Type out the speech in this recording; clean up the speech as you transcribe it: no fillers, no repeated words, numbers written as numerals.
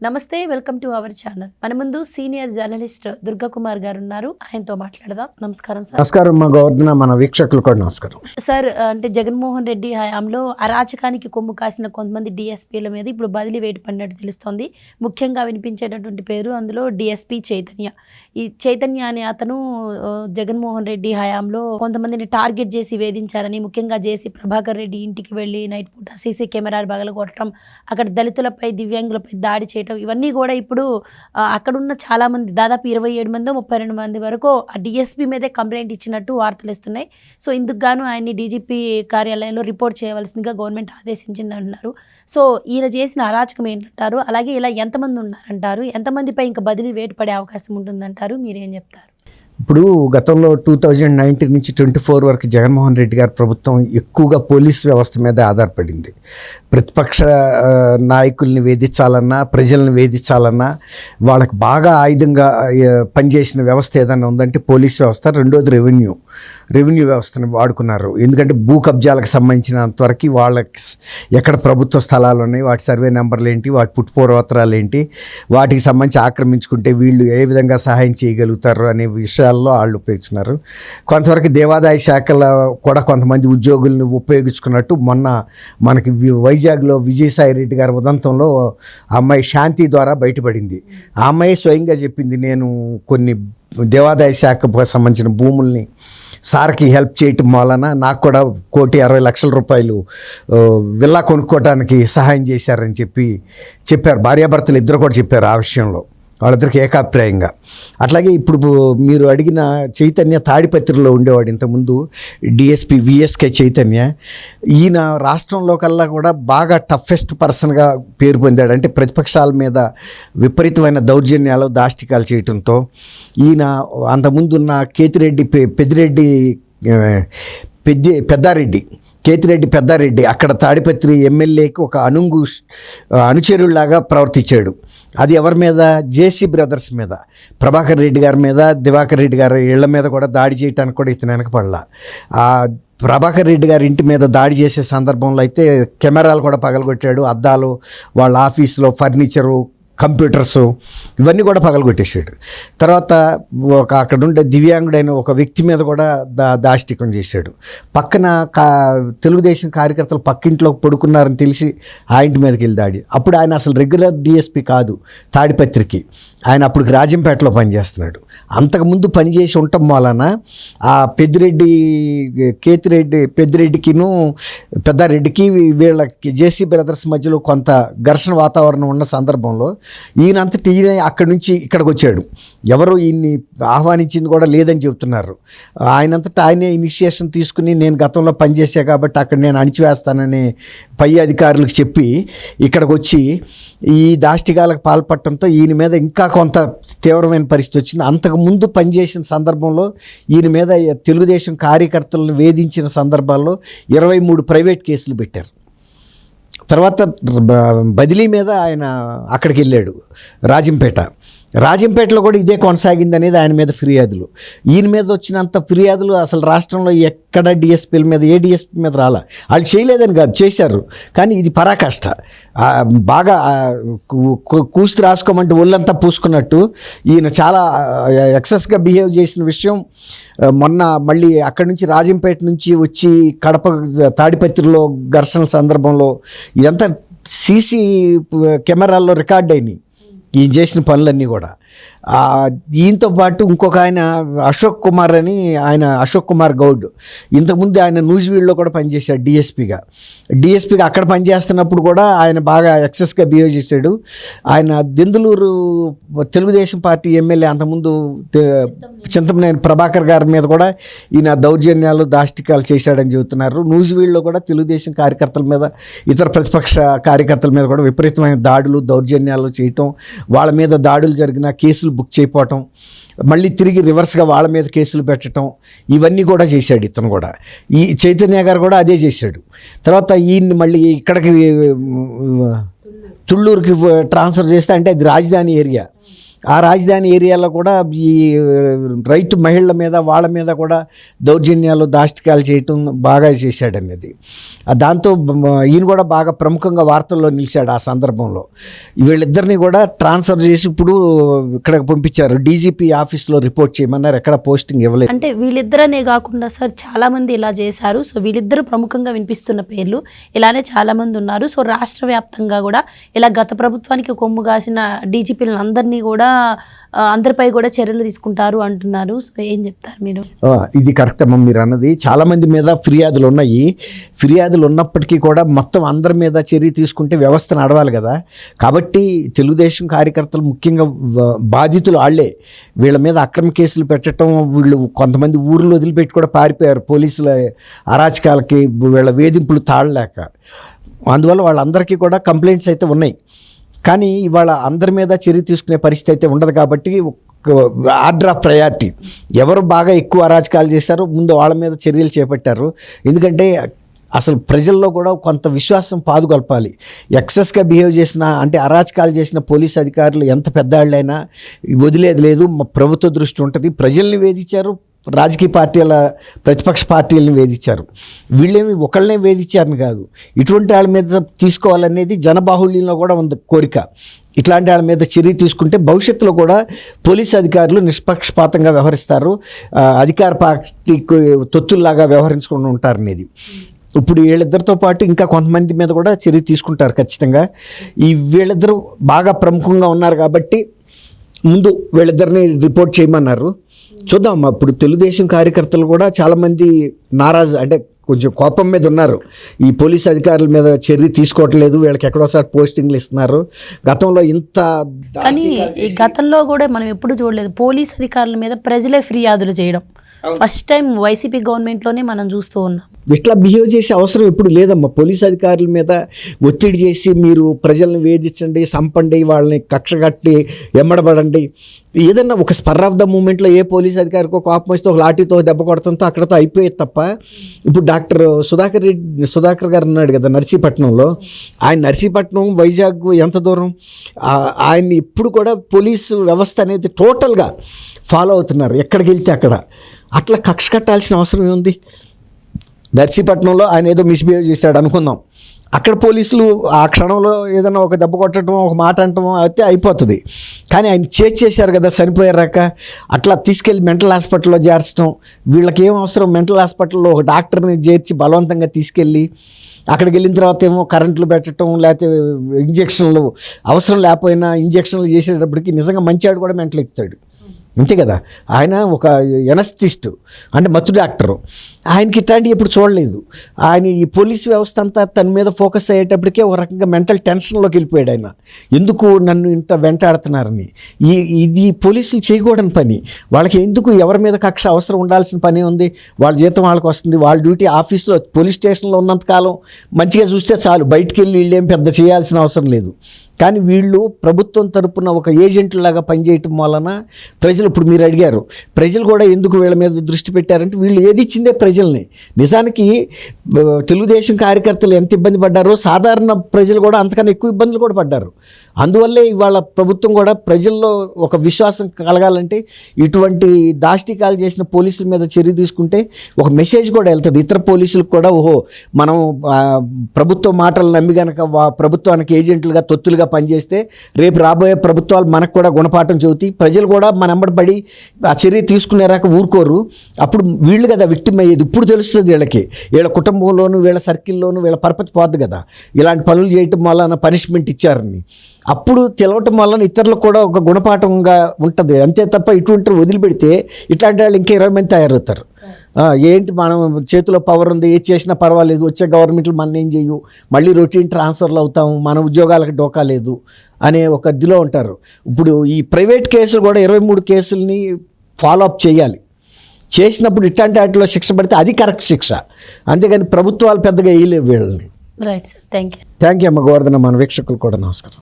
నమస్తే, welcome to our channel. మన ముందు సీనియర్ జర్నలిస్ట్ దుర్గా కుమార్ గారు ఉన్నారు. ఆయనతో మాట్లాడదాం. నమస్కారం సార్. నమస్కారం మా గవర్నర్, మన వీక్షకులు కూడా నమస్కారం సార్. అంటే జగన్మోహన్ రెడ్డి హయాంలో అరాచకానికి కొమ్ము కాసిన కొంతమంది డిఎస్పీల మీద ఇప్పుడు బదిలీ వేటు పడినట్టు తెలుస్తోంది. ముఖ్యంగా వినిపించేటటువంటి పేరు అందులో డిఎస్పీ చైతన్య. ఈ చైతన్య అనే అతను జగన్మోహన్ రెడ్డి హయాంలో కొంతమందిని టార్గెట్ చేసి వేధించారని, ముఖ్యంగా జేసీ ప్రభాకర్ రెడ్డి ఇంటికి వెళ్ళి నైట్ పూట సీసీ కెమెరాలు పగలగొట్టడం, అక్కడ దళితులపై దివ్యాంగులపై దాడి చేయటం, ఇవన్నీ కూడా ఇప్పుడు అక్కడున్న చాలా మంది దాదాపు 27 మంది 32 మంది వరకు ఆ డిఎస్పీ మీదే కంప్లైంట్ ఇచ్చినట్టు వార్తలు వస్తున్నాయి. సో ఇందుకు గాను ఆయన్ని డీజీపీ కార్యాలయంలో రిపోర్ట్ చేయవలసిందిగా గవర్నమెంట్ ఆదేశించింది అంటున్నారు. సో ఈయన చేసిన అరాచకం ఏంటంటారు? అలాగే ఇలా ఎంతమంది ఉన్నారంటారు? ఎంతమందిపై ఇంకా బదిలీ వేటు పడే అవకాశం ఉంటుందంటారు? మీరేం చెప్తారు? ఇప్పుడు గతంలో 2019 నుంచి 24 వరకు జగన్మోహన్ రెడ్డి గారి ప్రభుత్వం ఎక్కువగా పోలీస్ వ్యవస్థ మీద ఆధారపడింది. ప్రతిపక్ష నాయకుల్ని వేధించాలన్నా, ప్రజల్ని వేధించాలన్నా వాళ్ళకి బాగా ఆయుధంగా పనిచేసిన వ్యవస్థ ఏదైనా ఉందంటే పోలీస్ వ్యవస్థ. రెండోది రెవెన్యూ వ్యవస్థని వాడుకున్నారు. ఎందుకంటే భూ కబ్జాలకు సంబంధించినంతవరకు వాళ్ళకి ఎక్కడ ప్రభుత్వ స్థలాలు ఉన్నాయి, వాటి సర్వే నెంబర్లు ఏంటి, వాటి పుట్టుపూర్వోత్తరాలు ఏంటి, వాటికి సంబంధించి ఆక్రమించుకుంటే వీళ్ళు ఏ విధంగా సహాయం చేయగలుగుతారు అనే విషయాల్లో వాళ్ళు ఉపయోగించున్నారు. కొంతవరకు దేవాదాయ శాఖలో కూడా కొంతమంది ఉద్యోగుల్ని ఉపయోగించుకున్నట్టు మొన్న మనకి వైజాగ్లో విజయసాయి రెడ్డి గారి ఉదంతంలో అమ్మాయి శాంతి ద్వారా బయటపడింది. ఆ అమ్మాయి స్వయంగా చెప్పింది, నేను కొన్ని దేవాదాయ శాఖకు సంబంధించిన భూముల్ని సార్కి హెల్ప్ చేయటం వలన నాకు కూడా 1,60,00,000 విల్లా కొనుక్కోవడానికి సహాయం చేశారని చెప్పారు. భార్యాభర్తలు ఇద్దరు కూడా చెప్పారు ఆ విషయంలో, వాళ్ళిద్దరికి ఏకాభిప్రాయంగా. అట్లాగే ఇప్పుడు మీరు అడిగిన చైతన్య తాడిపత్రిలో ఉండేవాడు ఇంతకుముందు, డిఎస్పీ విఎస్కే చైతన్య. ఈయన రాష్ట్రంలో కల్లా కూడా బాగా టఫెస్ట్ పర్సన్గా పేరు పొందాడు. అంటే ప్రతిపక్షాల మీద విపరీతమైన దౌర్జన్యాలు, దాష్టికాలు చేయటంతో ఈయన అంతకుముందున్న పెద్దారెడ్డి అక్కడ తాడిపత్రి ఎమ్మెల్యేకి ఒక అనుచరులాగా ప్రవర్తించాడు. అది ఎవరి మీద? జేసీ బ్రదర్స్ మీద, ప్రభాకర్ రెడ్డి గారి మీద, దివాకర్ రెడ్డి గారి ఇళ్ల మీద కూడా దాడి చేయడానికి కూడా ఇతను వెనకపడలా. ఆ ప్రభాకర్ రెడ్డి గారి ఇంటి మీద దాడి చేసే సందర్భంలో అయితే కెమెరాలు కూడా పగలగొట్టాడు. అద్దాలు, వాళ్ళ ఆఫీసులో ఫర్నిచరు, కంప్యూటర్సు ఇవన్నీ కూడా పగలగొట్టేసాడు. తర్వాత అక్కడ ఉండే దివ్యాంగుడైన ఒక వ్యక్తి మీద కూడా దాష్టికం చేశాడు. పక్కన తెలుగుదేశం కార్యకర్తలు పక్కింట్లో పడుకున్నారని తెలిసి ఆ ఇంటి మీదకి వెళ్ళి దాడి. అప్పుడు ఆయన అసలు రెగ్యులర్ డిఎస్పీ కాదు తాడిపత్రికి, ఆయన అప్పుడు రాజంపేటలో పనిచేస్తున్నాడు. అంతకుముందు పనిచేసి ఉండటం వలన ఆ పెద్దిరెడ్డికిను పెద్దారెడ్డికి వీళ్ళకి జేసీ బ్రదర్స్ మధ్యలో కొంత ఘర్షణ వాతావరణం ఉన్న సందర్భంలో ఈయనంతటి ఈయన అక్కడి నుంచి ఇక్కడికి వచ్చాడు. ఎవరు ఈయన్ని ఆహ్వానించింది కూడా లేదని చెబుతున్నారు. ఆయనంతటా ఆయనే ఇనిషియేషన్ తీసుకుని, నేను గతంలో పనిచేసా కాబట్టి అక్కడ నేను అణిచివేస్తానని పై అధికారులకు చెప్పి ఇక్కడికి వచ్చి ఈ దాష్టికాలకు పాల్పడటంతో ఈయన మీద ఇంకా కొంత తీవ్రమైన పరిస్థితి వచ్చింది. అంతకుముందు పనిచేసిన సందర్భంలో ఈయన మీద తెలుగుదేశం కార్యకర్తలను వేధించిన సందర్భాల్లో 23 ప్రైవేట్ కేసులు పెట్టారు. తర్వాత బదిలీ మీద ఆయన అక్కడికి వెళ్ళాడు, రాజంపేటలో కూడా ఇదే కొనసాగింది అనేది ఆయన మీద ఫిర్యాదులు. ఈయన మీద వచ్చినంత ఫిర్యాదులు అసలు రాష్ట్రంలో ఎక్కడ డిఎస్పీల మీద, ఏ డిఎస్పీ మీద రాలా. వాళ్ళు చేయలేదని కాదు, చేశారు. కానీ ఇది పరాకాష్ట. బాగా కూసి రాసుకోమంటే ఒళ్ళంతా పూసుకున్నట్టు ఈయన చాలా ఎక్సెస్గా బిహేవ్ చేసిన విషయం మొన్న మళ్ళీ అక్కడి నుంచి రాజంపేట నుంచి వచ్చి కడప తాడిపత్రిలో ఘర్షణ సందర్భంలో ఇదంతా సీసీ కెమెరాల్లో రికార్డ్ అయినాయి ఈయన చేసిన పనులన్నీ కూడా. ఈయనతో పాటు ఇంకొక ఆయన అశోక్ కుమార్ గౌడ్, ఇంతకుముందు ఆయన నూజివీడులో కూడా పనిచేశాడు డిఎస్పీగా. అక్కడ పనిచేస్తున్నప్పుడు కూడా ఆయన బాగా ఎక్సెస్గా బిహేవ్ చేశాడు. ఆయన దెందులూరు తెలుగుదేశం పార్టీ ఎమ్మెల్యే అంతకుముందు చింతమనేని ప్రభాకర్ గారి మీద కూడా ఈయన దౌర్జన్యాలు, దాష్టికాలు చేశాడని చెబుతున్నారు. నూజివీడులో కూడా తెలుగుదేశం కార్యకర్తల మీద, ఇతర ప్రతిపక్ష కార్యకర్తల మీద కూడా విపరీతమైన దాడులు, దౌర్జన్యాలు చేయటం, వాళ్ళ మీద దాడులు జరిగిన కేసులు బుక్ చేయకపోవటం, మళ్ళీ తిరిగి రివర్స్గా వాళ్ళ మీద కేసులు పెట్టడం, ఇవన్నీ కూడా చేశాడు ఇతను కూడా. ఈ చైతన్య గారు కూడా అదే చేశాడు. తర్వాత ఈయన్ని మళ్ళీ ఇక్కడికి తుళ్ళూరుకి ట్రాన్స్ఫర్ చేస్తే, అంటే అది రాజధాని ఏరియా, ఆ రాజధాని ఏరియాలో కూడా ఈ రైతు మహిళల మీద వాళ్ళ మీద కూడా దౌర్జన్యాలు దాష్టికాలు చేయటం బాగా చేశాడనేది. దాంతో ఈయన కూడా బాగా ప్రముఖంగా వార్తల్లో నిలిచాడు ఆ సందర్భంలో. వీళ్ళిద్దరిని కూడా ట్రాన్స్ఫర్ చేసి ఇప్పుడు ఇక్కడికి పంపించారు, డీజీపీ ఆఫీస్లో రిపోర్ట్ చేయమన్నారు, ఎక్కడ పోస్టింగ్ ఇవ్వలేదు. అంటే వీళ్ళిద్దరనే కాకుండా సార్ చాలామంది ఇలా చేశారు. సో వీళ్ళిద్దరు ప్రముఖంగా వినిపిస్తున్న పేర్లు ఇలానే చాలామంది ఉన్నారు. సో రాష్ట్ర వ్యాప్తంగా కూడా ఇలా గత ప్రభుత్వానికి కొమ్ము కాసిన డీజీపీలను అందరినీ కూడా అందరిపై కూడా చర్యలు తీసుకుంటారు అంటున్నారు. సో ఏం చెప్తారు మీరు? ఇది కరెక్ట్ అమ్మ మీరు అన్నది. చాలామంది మీద ఫిర్యాదులు ఉన్నాయి. ఫిర్యాదులు ఉన్నప్పటికీ కూడా మొత్తం అందరి మీద చర్య తీసుకుంటే వ్యవస్థ నడవాలి కదా. కాబట్టి తెలుగుదేశం కార్యకర్తలు ముఖ్యంగా బాధితులు వాళ్ళే. వీళ్ళ మీద అక్రమ కేసులు పెట్టడం, వీళ్ళు కొంతమంది ఊర్లో వదిలిపెట్టి కూడా పారిపోయారు పోలీసుల అరాచకాలకి, వీళ్ళ వేధింపులు తాళలేక. అందువల్ల వాళ్ళందరికీ కూడా కంప్లైంట్స్ అయితే ఉన్నాయి. కానీ ఇవాళ అందరి మీద చర్య తీసుకునే పరిస్థితి అయితే ఉండదు. కాబట్టి ఆర్డర్ ఆఫ్ ప్రయారిటీ ఎవరు బాగా ఎక్కువ అరాచకాలు చేశారో ముందు వాళ్ళ మీద చర్యలు చేపట్టారు. ఎందుకంటే అసలు ప్రజల్లో కూడా కొంత విశ్వాసం పాదుకొల్పాలి. ఎక్సెస్గా బిహేవ్ చేసిన, అంటే అరాచకాలు చేసిన పోలీస్ అధికారులు ఎంత పెద్దవాళ్ళైనా వదిలేది లేదు. ప్రభుత్వ దృష్టి ఉంటుంది. ప్రజల్ని వేధించారు, రాజకీయ పార్టీల ప్రతిపక్ష పార్టీలను వేధించారు. వీళ్ళేమి ఒకళ్ళనే వేధించారని కాదు, ఇటువంటి వాళ్ళ మీద తీసుకోవాలనేది జనబాహుళ్యంలో కూడా ఉంది కోరిక. ఇట్లాంటి వాళ్ళ మీద చర్య తీసుకుంటే భవిష్యత్తులో కూడా పోలీస్ అధికారులు నిష్పక్షపాతంగా వ్యవహరిస్తారు, అధికార పార్టీకి తొత్తుల్లాగా వ్యవహరించకుండా ఉంటారనేది. ఇప్పుడు వీళ్ళిద్దరితో పాటు ఇంకా కొంతమంది మీద కూడా చర్య తీసుకుంటారు ఖచ్చితంగా. వీళ్ళిద్దరూ బాగా ప్రముఖంగా ఉన్నారు కాబట్టి ముందు వీళ్ళిద్దరిని రిపోర్ట్ చేయమన్నారు. చూద్దాం. ఇప్పుడు తెలుగుదేశం కార్యకర్తలు కూడా చాలామంది నారాజు, అంటే కొంచెం కోపం మీద ఉన్నారు. ఈ పోలీస్ అధికారుల మీద చర్య తీసుకోవట్లేదు, వీళ్ళకి ఎక్కడోసారి పోస్టింగ్లు ఇస్తున్నారు. గతంలో ఇంత, కానీ ఈ గతంలో కూడా మనం ఎప్పుడు చూడలేదు పోలీస్ అధికారుల మీద ప్రజలే ఫిర్యాదులు చేయడం. ఫస్ట్ టైం వైసీపీ గవర్నమెంట్లోనే మనం చూస్తూ ఉన్నాం. ఇట్లా బిహేవ్ చేసే అవసరం ఎప్పుడు లేదమ్మా. పోలీస్ అధికారుల మీద ఒత్తిడి చేసి మీరు ప్రజలను వేధించండి, చంపండి, వాళ్ళని కక్షగట్టి ఎమ్మడబడండి, ఏదన్నా ఒక స్పర్ ఆఫ్ ద మూమెంట్లో ఏ పోలీస్ అధికారికి కోపం వస్తే ఒక లాఠీతో దెబ్బ కొడతంతో అక్కడతో అయిపోయేది తప్ప. ఇప్పుడు డాక్టర్ సుధాకర్ గారు ఉన్నాడు కదా నర్సీపట్నంలో, ఆయన నర్సీపట్నం వైజాగ్ ఎంత దూరం, ఆయన ఇప్పుడు కూడా పోలీసు వ్యవస్థ అనేది టోటల్గా ఫాలో అవుతున్నారు, ఎక్కడికి వెళ్తే అక్కడ. అట్లా కక్ష కట్టాల్సిన అవసరం ఏముంది? నర్సీపట్నంలో ఆయన ఏదో మిస్బిహేవ్ చేశాడు అనుకుందాం, అక్కడ పోలీసులు ఆ క్షణంలో ఏదైనా ఒక దెబ్బ కొట్టడం, ఒక మాట అంటడం అయితే అయిపోతుంది. కానీ ఆయన చేశారు కదా చనిపోయారాక, అట్లా తీసుకెళ్ళి మెంటల్ హాస్పిటల్లో చేర్చడం. వీళ్ళకి ఏం అవసరం? మెంటల్ హాస్పిటల్లో ఒక డాక్టర్ని చేర్చి బలవంతంగా తీసుకెళ్ళి అక్కడికి వెళ్ళిన తర్వాత ఏమో కరెంట్లు పెట్టడం, లేకపోతే ఇంజక్షన్లు అవసరం లేకపోయినా ఇంజక్షన్లు చేసేటప్పటికి నిజంగా మంచివాడు కూడా మెంటల్ ఎక్కుతాడు. అంతే కదా. ఆయన ఒక ఎనస్థిస్ట్, అంటే మత్తు డాక్టరు. ఆయనకి ఇట్లాంటివి ఎప్పుడు చూడలేదు. ఆయన ఈ పోలీసు వ్యవస్థ అంతా తన మీద ఫోకస్ అయ్యేటప్పటికే ఒక రకంగా మెంటల్ టెన్షన్లోకి వెళ్ళిపోయాడు ఆయన. ఎందుకు నన్ను ఇంత వెంటాడుతున్నారని. ఇది పోలీసులు చేయకూడని పని. వాళ్ళకి ఎందుకు ఎవరి మీద కక్ష అవసరం ఉండాల్సిన పని ఉంది? వాళ్ళ జీతం వాళ్ళకి వస్తుంది, వాళ్ళ డ్యూటీ ఆఫీస్లో పోలీస్ స్టేషన్లో ఉన్నంతకాలం మంచిగా చూస్తే చాలు, బయటికి వెళ్ళి వీళ్ళేం పెద్ద చేయాల్సిన అవసరం లేదు. కానీ వీళ్ళు ప్రభుత్వం తరపున ఒక ఏజెంట్లాగా పనిచేయటం వలన ప్రజలు, ఇప్పుడు మీరు అడిగారు ప్రజలు కూడా ఎందుకు వీళ్ళ మీద దృష్టి పెట్టారంటే వీళ్ళు ఏది ఇచ్చిందే ప్రజల్ని. నిజానికి తెలుగుదేశం కార్యకర్తలు ఎంత ఇబ్బంది పడ్డారో సాధారణ ప్రజలు కూడా అంతకన్నా ఎక్కువ ఇబ్బందులు కూడా పడ్డారు. అందువల్లే ఇవాళ ప్రభుత్వం కూడా ప్రజల్లో ఒక విశ్వాసం కలగాలంటే ఇటువంటి దాష్టికాలు చేసిన పోలీసుల మీద చర్య తీసుకుంటే ఒక మెసేజ్ కూడా వెళ్తుంది ఇతర పోలీసులకు కూడా. ఓహో, మనం ప్రభుత్వ మాటలు నమ్మి కనుక ప్రభుత్వానికి ఏజెంట్లుగా తొత్తులుగా పనిచేస్తే రేపు రాబోయే ప్రభుత్వాలు మనకు కూడా గుణపాఠం చెబుతాయి. ప్రజలు కూడా మన వెంబడి ఆ చర్య తీసుకునేరాక ఊరుకోరు. అప్పుడు వీళ్ళు కదా విక్టిమ్ అయ్యేది. ఇప్పుడు తెలుస్తుంది వీళ్ళకి, వీళ్ళ కుటుంబంలోనూ వీళ్ళ సర్కిల్లోనూ వీళ్ళ పరపతి పోద్ది కదా, ఇలాంటి పనులు చేయటం వలన పనిష్మెంట్ ఇచ్చారని. అప్పుడు తెలవటం వలన ఇతరులకు కూడా ఒక గుణపాఠంగా ఉంటుంది. అంతే తప్ప ఇటువంటి వదిలిపెడితే ఇట్లాంటి వాళ్ళు ఇంకా 20 మంది తయారవుతారు. ఏంటి మనం చేతిలో పవర్ ఉంది, ఏది చేసినా పర్వాలేదు, వచ్చే గవర్నమెంట్లు మన ఏం చేయు, మళ్ళీ రొటీన్ ట్రాన్స్ఫర్లు అవుతాము, మన ఉద్యోగాలకు డోకా లేదు అనే ఒక ఇదిలో ఉంటారు. ఇప్పుడు ఈ ప్రైవేట్ కేసులు కూడా 23 కేసుల్ని ఫాలో అప్ చేయాలి. చేసినప్పుడు ఇట్లాంటి వాటిలో శిక్ష పడితే అది కరెక్ట్ శిక్ష. అంతేగాని ప్రభుత్వాలు పెద్దగా వేయలేవు వీళ్ళని. రైట్ సార్, థ్యాంక్ యూ అమ్మ గోవర్ధన. మన వీక్షకులు కూడా నమస్కారం.